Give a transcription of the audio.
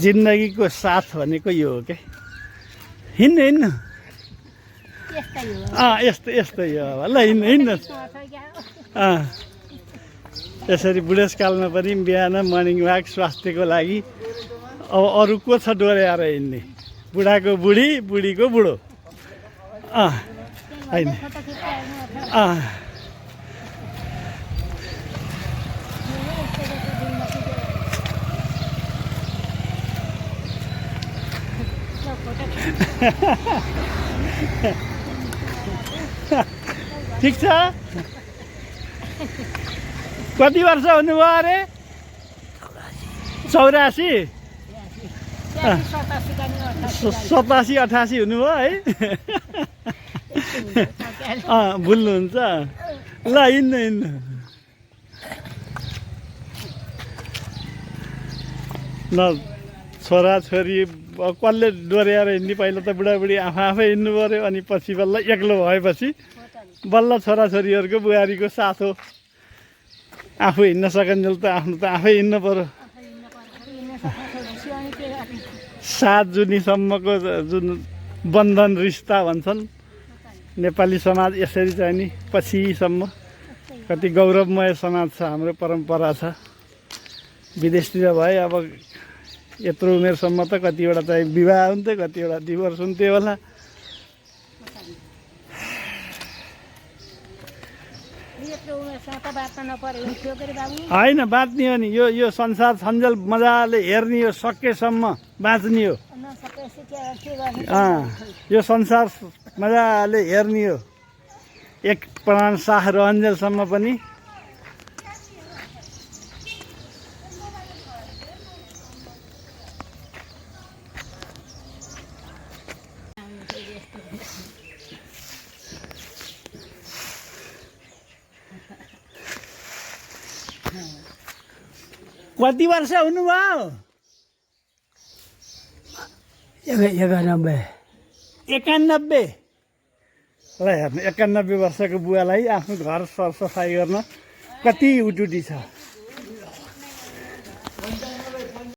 जिन्दगीको साथ भनेको यो हो के हिँड्नु हिँड्नु यस्तै हो ल हिँड्नु हिँड्नु यसरी बुढेसकालमा पनि बिहान मर्निङ वाक स्वास्थ्यको लागि अब अरू को छ डोर्याएर हिँड्ने बुढाको बुढी बुढीको बुढो होइन ठिक छ कति वर्ष हुनुभयो अरे 84 87 88 हुनुभयो है भुल्नुहुन्छ ल हिँड्नु हिँड्नु ल छोराछोरी कसले डोर्याएर हिँड्ने पहिला त बुढाबुढी आफै हिँड्नु पऱ्यो अनि पछि बल्ल एक्लो भएपछि बल्ल छोराछोरीहरूको बुहारीको साथ हो आफू हिँड्न सकिन्जेल त आफ्नो त आफै हिँड्नु पऱ्यो 7 जुनीसम्मको जुन बन्धन रिस्ता भन्छन् नेपाली समाज यसरी चाहिँ नि पछिसम्म कति गौरवमय समाज छ हाम्रो परम्परा छ विदेशतिर भए अब यत्रो उमेरसम्म त कतिवटा चाहिँ विवाह हुन्थ्यो कतिवटा डिभोर्स हुन्थ्यो होला होइन बाँच्ने हो नि यो संसार छन्जेल मजाले हेर्ने हो सकेसम्म बाँच्ने हो यो संसार मजाले हेर्ने हो एक प्राण साह रहन्जेलसम्म पनि कति वर्ष हुनुभयो 91 ल हेर्नु 91 वर्षको बुवालाई आफ्नो घर सरसफाइ गर्न कति उटुटी छ